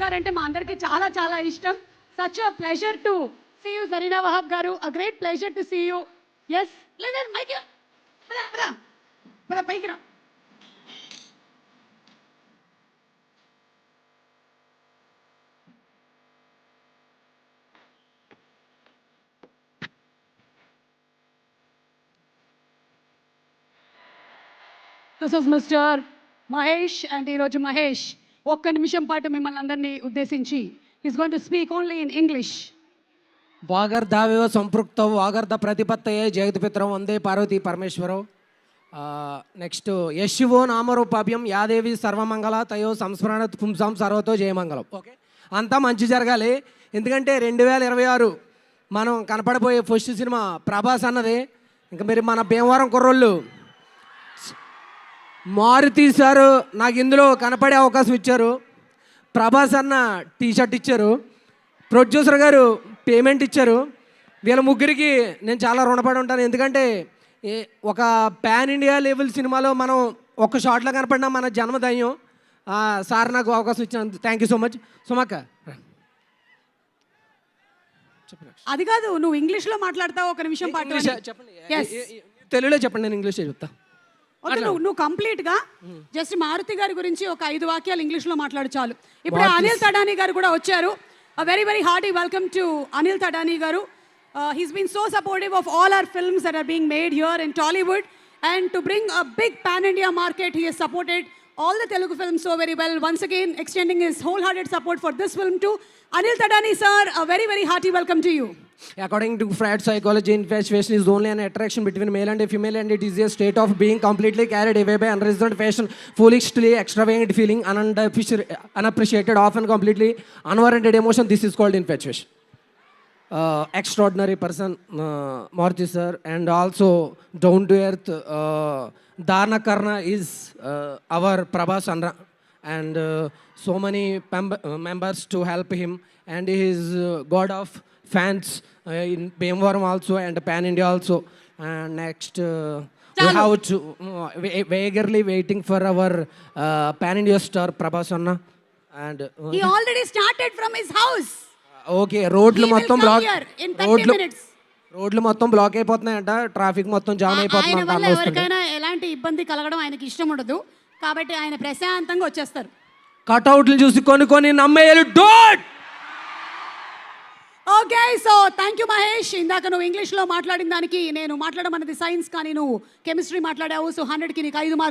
Guarantee మా అందరికి చాలా చాలా ఇష్టం. Such a pleasure to see you Zarina Wahab గారు. A great pleasure to see you. Yes లేదు మైక్ పైకి రా. This is mister Mahesh and ఈరోజు మహేష్ ఒక్క నిమిషం పాటు మిమ్మల్ని అందరినీ ఉద్దేశించి is going to speak only in English. వాగర్ధావివ సంపృక్తౌ వాగర్ధ ప్రతిపత్తయే జగత్పితరం వందే పార్వతీ పరమేశ్వరౌ. నెక్స్ట్ యశివో నామరూపాభ్యం యాదేవి సర్వమంగళ తయో సంస్మరణ పుంసాం సర్వతో జయమంగళం. ఓకే, అంతా మంచి జరగాలి. ఎందుకంటే 2026 మనం కనపడబోయే ఫస్ట్ సినిమా ప్రభాస్ అన్నది. ఇంకా మీరు మన భీమవరం కుర్రోళ్ళు మారుతి సారు నాకు ఇందులో కనపడే అవకాశం ఇచ్చారు. ప్రభాస్ అన్న టీషర్ట్ ఇచ్చారు. ప్రొడ్యూసర్ గారు పేమెంట్ ఇచ్చారు. వీళ్ళ ముగ్గురికి నేను చాలా రుణపడి ఉంటాను. ఎందుకంటే ఒక పాన్ ఇండియా లెవెల్ సినిమాలో మనం ఒక షాట్లో కనపడినా మన జన్మధన్యం. సార్ నాకు అవకాశం ఇచ్చినందుకు థ్యాంక్ యూ సో మచ్. సుమక్క అది కాదు, నువ్వు ఇంగ్లీష్లో మాట్లాడతావు ఒక నిమిషం పాటు. చెప్పండి, తెలుగులో చెప్పండి, నేను ఇంగ్లీష్ చెప్తా. నువ్వు కంప్లీట్ గా జస్ట్ మారుతి గారి గురించి ఒక 5 వాక్యాలు ఇంగ్లీష్ లో మాట్లాడు చాలు. ఇప్పుడు అనిల్ తడానీ గారు కూడా వచ్చారు. Very very hearty welcome to Anil Thadani గారు. He's been so supportive of all our films that are being made here in Tollywood, and to bring a big pan-India market, he has supported all the Telugu films so very well. Once again, extending his wholehearted support for this film too. Anil Tadani sir, a very very hearty welcome to you. According to Freud psychology, infatuation is only an attraction between male and a female, and it is a state of being completely carried away by unreasoned passion, foolishly extravagant feeling, unappreciated, often completely unwarranted emotion. This is called infatuation. Extraordinary person, Maruti sir, and also down to earth. Dharna Karna is our Prabhas Andra, and so many members to help him, and he is god of fans in Bhimavaram also and Pan India also. And next we have to eagerly waiting for our Pan India star Prabhas Anna, and he already started from his house. Okay, రోడ్లు మొత్తం black అయిపోతున్నాయంట. Traffic మొత్తం jam అయిపోతుంది. ఎవరికైనా ఎలాంటి ఇబ్బంది కలగడం ఆయనకి ఇష్టం ఉండదు, కాబట్టి ఆయన ప్రశాంతంగా వచ్చేస్తారు. కట్అవుట్లు చూసి కొన్ని నమ్మేయాలి. Don't. Okay, so thank you Mahesh. ఇందాక నువ్వు ఇంగ్లీష్లో మాట్లాడిన దానికి నేను మాట్లాడమన్నది సైన్స్, కానీ నువ్వు కెమిస్ట్రీ మాట్లాడావు. సో 100కి నీకు 5 మార్కులు.